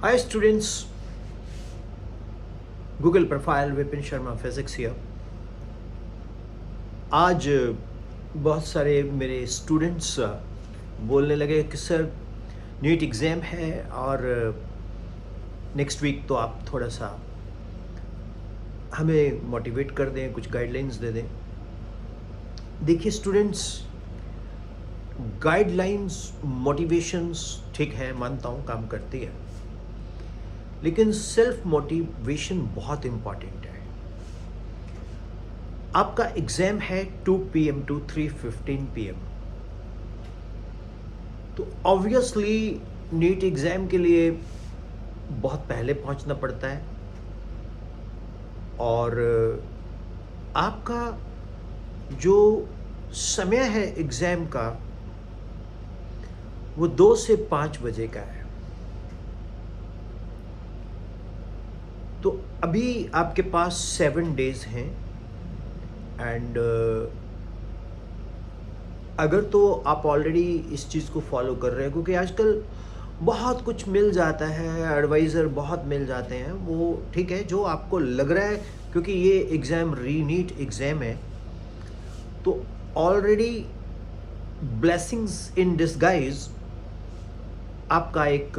Hi students, Google profile Vipin Sharma physics here. आज बहुत सारे मेरे स्टूडेंट्स बोलने लगे कि सर नीट एग्ज़ाम है और नेक्स्ट वीक तो आप थोड़ा सा हमें मोटिवेट कर दें, कुछ गाइडलाइंस दे दें। देखिए स्टूडेंट्स, गाइडलाइंस मोटिवेशंस ठीक है, मानता हूँ काम करती है, लेकिन सेल्फ मोटिवेशन बहुत इम्पॉर्टेंट है। आपका एग्ज़ाम है 2 PM टू 3:15 PM, तो ऑब्वियसली नीट एग्ज़ाम के लिए बहुत पहले पहुंचना पड़ता है और आपका जो समय है एग्ज़ाम का वो 2 से 5 बजे का है। तो अभी आपके पास 7 डेज़ हैं एंड अगर तो आप ऑलरेडी इस चीज़ को फॉलो कर रहे हैं, क्योंकि आजकल बहुत कुछ मिल जाता है, एडवाइज़र बहुत मिल जाते हैं, वो ठीक है जो आपको लग रहा है, क्योंकि ये एग्ज़ाम रीनीट एग्ज़ाम है तो ऑलरेडी ब्लेसिंग्स इन डिस्गाइज आपका एक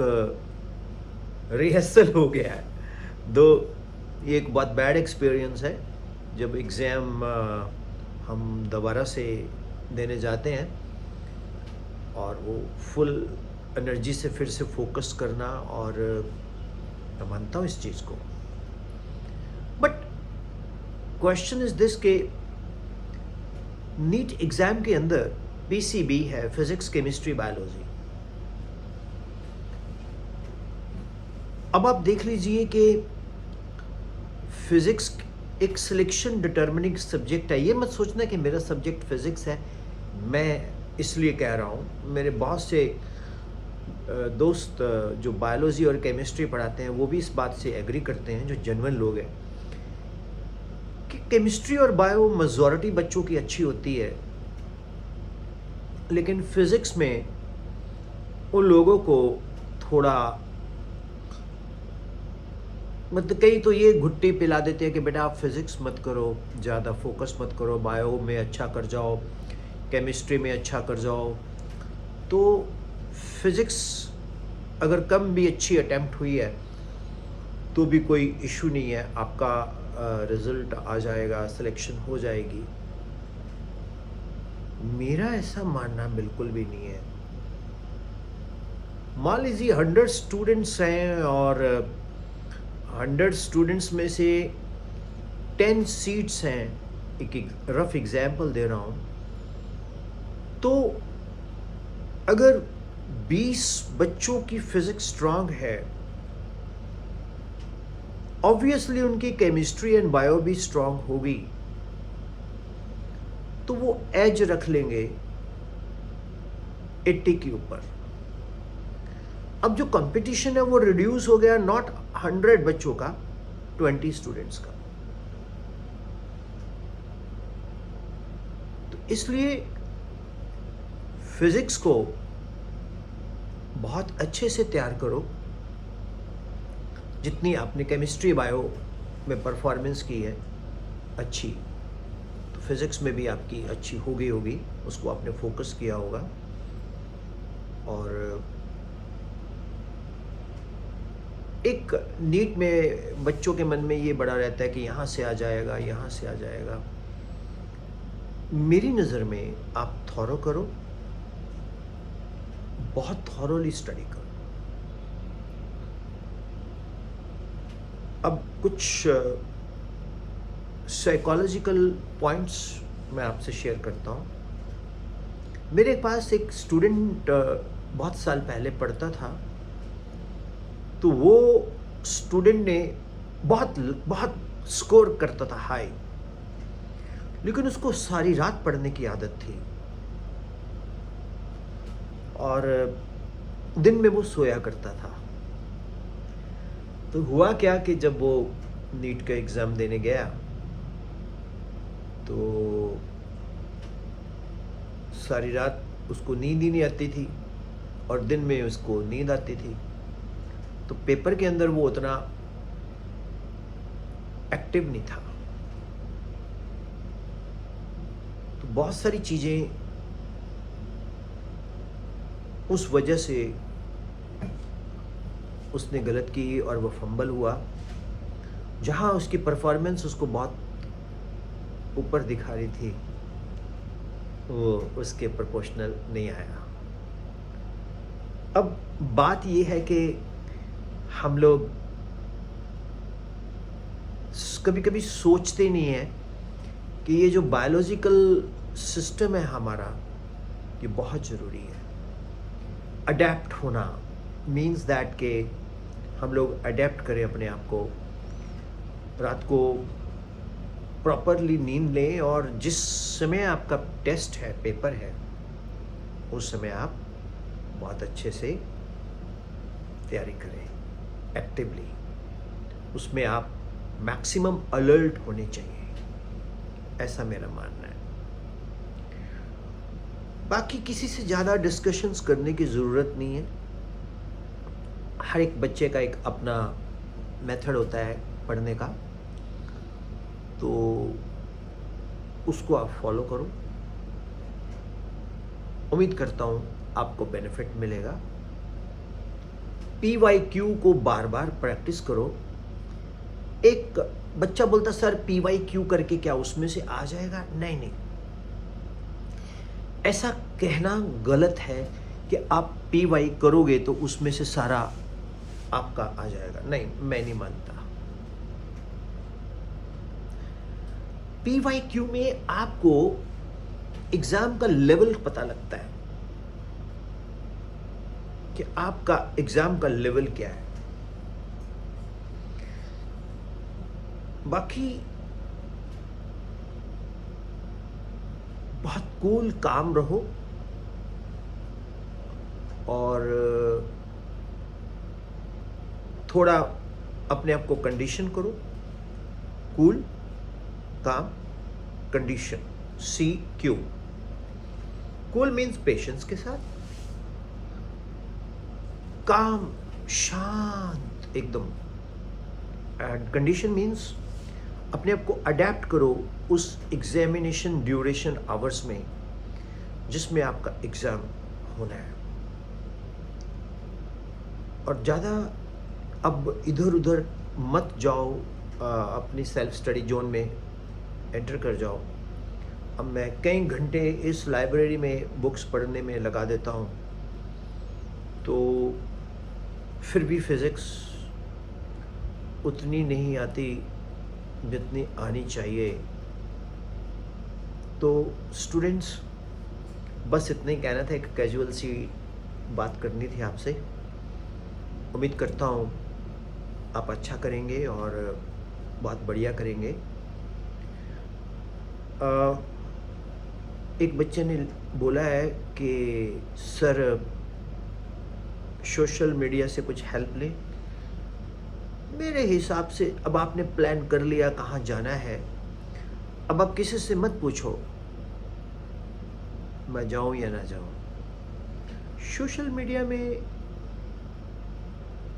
रिहर्सल हो गया है। दो ये एक बहुत बैड एक्सपीरियंस है जब एग्ज़ाम हम दोबारा से देने जाते हैं और वो फुल एनर्जी से फिर से फोकस करना, और मैं मानता हूँ इस चीज़ को, बट क्वेश्चन इज दिस के नीट एग्ज़ाम के अंदर पीसीबी है, फिजिक्स केमिस्ट्री बायोलॉजी। अब आप देख लीजिए कि फिजिक्स एक सिलेक्शन डिटर्मिनिंग सब्जेक्ट है। ये मत सोचना कि मेरा सब्जेक्ट फिजिक्स है, मैं इसलिए कह रहा हूँ। मेरे बहुत से दोस्त जो बायोलॉजी और केमिस्ट्री पढ़ाते हैं वो भी इस बात से एग्री करते हैं, जो जेन्युइन लोग हैं, कि केमिस्ट्री और बायो मेजॉरिटी बच्चों की अच्छी होती है, लेकिन फिजिक्स में उन लोगों को थोड़ा मतलब कई तो ये घुट्टी पिला देते हैं कि बेटा आप फिज़िक्स मत करो, ज़्यादा फोकस मत करो, बायो में अच्छा कर जाओ, केमिस्ट्री में अच्छा कर जाओ। तो फिज़िक्स अगर कम भी अच्छी अटेम्प्ट हुई है तो भी कोई इशू नहीं है, आपका रिज़ल्ट आ जाएगा, सिलेक्शन हो जाएगी। मेरा ऐसा मानना बिल्कुल भी नहीं है। मान लीजिए 100 स्टूडेंट्स हैं और 100 स्टूडेंट्स में से 10 सीट्स हैं, एक रफ एग्जाम्पल दे रहा हूँ, तो अगर 20 बच्चों की फिजिक्स स्ट्रांग है, ऑब्वियसली उनकी केमिस्ट्री एंड बायो भी स्ट्रांग होगी, तो वो एज रख लेंगे 80 के ऊपर। अब जो कंपटीशन है वो रिड्यूस हो गया, नॉट 100 बच्चों का, 20 स्टूडेंट्स का। तो इसलिए फिजिक्स को बहुत अच्छे से तैयार करो। जितनी आपने केमिस्ट्री बायो में परफॉर्मेंस की है अच्छी, तो फिजिक्स में भी आपकी अच्छी होगी, उसको आपने फोकस किया होगा। और एक नीट में बच्चों के मन में ये बड़ा रहता है कि यहाँ से आ जाएगा, यहाँ से आ जाएगा। मेरी नज़र में आप थॉरो करो, बहुत थॉरोली स्टडी करो। अब कुछ साइकोलॉजिकल पॉइंट्स मैं आपसे शेयर करता हूँ। मेरे पास एक स्टूडेंट बहुत साल पहले पढ़ता था, तो वो स्टूडेंट ने बहुत बहुत स्कोर करता था हाई, लेकिन उसको सारी रात पढ़ने की आदत थी और दिन में वो सोया करता था। तो हुआ क्या कि जब वो नीट का एग्ज़ाम देने गया तो सारी रात उसको नींद ही नहीं आती थी और दिन में उसको नींद आती थी। तो पेपर के अंदर वो उतना एक्टिव नहीं था। तो बहुत सारी चीज़ें उस वजह से उसने गलत की और वो फंबल हुआ। जहाँ उसकी परफॉर्मेंस उसको बहुत ऊपर दिखा रही थी, वो उसके प्रोपोर्शनल नहीं आया। अब बात ये है कि हम लोग कभी कभी सोचते नहीं हैं कि ये जो बायोलॉजिकल सिस्टम है हमारा, ये बहुत ज़रूरी है। अडेप्ट होना मीन्स दैट के हम लोग अडेप्ट करें अपने आप को, रात को प्रॉपरली नींद लें, और जिस समय आपका टेस्ट है, पेपर है, उस समय आप बहुत अच्छे से तैयारी करें एक्टिवली। उसमें आप मैक्सिमम अलर्ट होने चाहिए, ऐसा मेरा मानना है। बाकी किसी से ज़्यादा डिस्कशंस करने की ज़रूरत नहीं है। हर एक बच्चे का एक अपना मेथड होता है पढ़ने का, तो उसको आप फॉलो करो। उम्मीद करता हूँ आपको बेनिफिट मिलेगा। PYQ को बार बार प्रैक्टिस करो। एक बच्चा बोलता सर PYQ करके क्या उसमें से आ जाएगा? नहीं नहीं, ऐसा कहना गलत है कि आप PY करोगे तो उसमें से सारा आपका आ जाएगा। नहीं, मैं नहीं मानता। PYQ में आपको एग्जाम का लेवल पता लगता है कि आपका एग्जाम का लेवल क्या है। बाकी बहुत कूल काम रहो और थोड़ा अपने आप को कंडीशन करो। कूल, काम, condition, CQ। Cool means patience के साथ, काम, शांत एकदम, एंड कंडीशन मीन्स अपने आप को अडेप्ट करो उस एग्जामिनेशन ड्यूरेशन आवर्स में जिसमें आपका एग्ज़ाम होना है। और ज़्यादा अब इधर उधर मत जाओ, अपनी सेल्फ स्टडी जोन में एंटर कर जाओ। अब मैं कई घंटे इस लाइब्रेरी में बुक्स पढ़ने में लगा देता हूँ, तो फिर भी फिज़िक्स उतनी नहीं आती जितनी आनी चाहिए। तो स्टूडेंट्स, बस इतना ही कहना था, एक कैजुअल सी बात करनी थी आपसे। उम्मीद करता हूँ आप अच्छा करेंगे और बहुत बढ़िया करेंगे। एक बच्चे ने बोला है कि सर सोशल मीडिया से कुछ हेल्प लें। मेरे हिसाब से अब आपने प्लान कर लिया कहाँ जाना है, अब आप किसी से मत पूछो मैं जाऊं या ना जाऊं। सोशल मीडिया में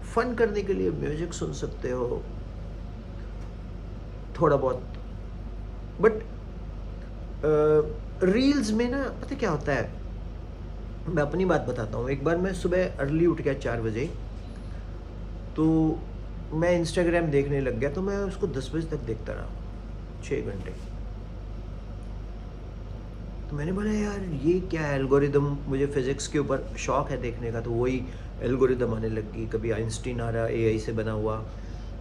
फन करने के लिए म्यूजिक सुन सकते हो थोड़ा बहुत, बट रील्स में ना पता क्या होता है, मैं अपनी बात बताता हूँ। एक बार मैं सुबह अर्ली उठ गया 4 बजे, तो मैं इंस्टाग्राम देखने लग गया, तो मैं उसको 10 बजे तक देखता रहा, 6 घंटे। तो मैंने बोला यार ये क्या है एल्गोरिदम, मुझे फिज़िक्स के ऊपर शौक है देखने का, तो वही एल्गोरिदम आने लगी। कभी आइंस्टीन आ रहा है AI से बना हुआ,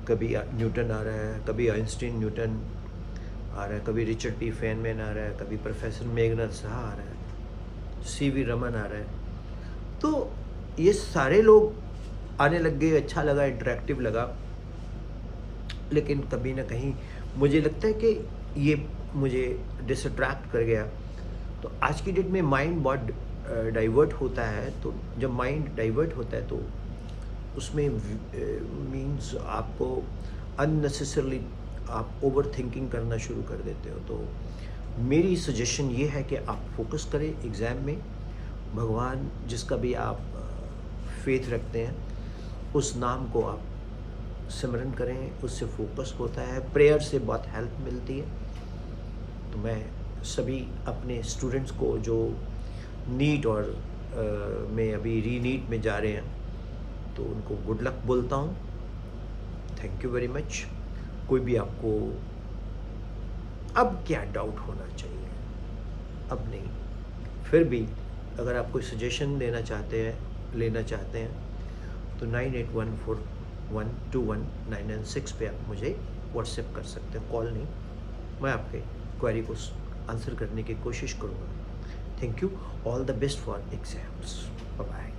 कभी न्यूटन आ रहा है, कभी आइंस्टीन न्यूटन आ रहा है, कभी रिचर्ड P. फेनमैन आ रहा है, कभी प्रोफेसर मेघनाथ साहा आ रहा है, CV रमन आ रहा है। तो ये सारे लोग आने लग गए, अच्छा लगा, इंटरेक्टिव लगा। लेकिन कभी ना कहीं मुझे लगता है कि ये मुझे डिस्ट्रैक्ट कर गया। तो आज की डेट में माइंड बहुत डाइवर्ट होता है, तो जब माइंड डाइवर्ट होता है तो उसमें मीन्स आपको अननेसेसरली आप ओवर थिंकिंग करना शुरू कर देते हो। तो मेरी सजेशन ये है कि आप फोकस करें एग्ज़ाम में, भगवान जिसका भी आप फेथ रखते हैं उस नाम को आप सिमरन करें, उससे फोकस होता है, प्रेयर से बहुत हेल्प मिलती है। तो मैं सभी अपने स्टूडेंट्स को जो नीट और में अभी री-नीट में जा रहे हैं तो उनको गुड लक बोलता हूँ। Thank you very much. कोई भी आपको अब क्या डाउट होना चाहिए, अब नहीं, फिर भी अगर आप कोई सजेशन लेना चाहते हैं तो 9814121996 पे आप मुझे व्हाट्सएप कर सकते हैं, कॉल नहीं। मैं आपके क्वेरी को आंसर करने की कोशिश करूँगा। Thank you, all the best for exams, bye bye.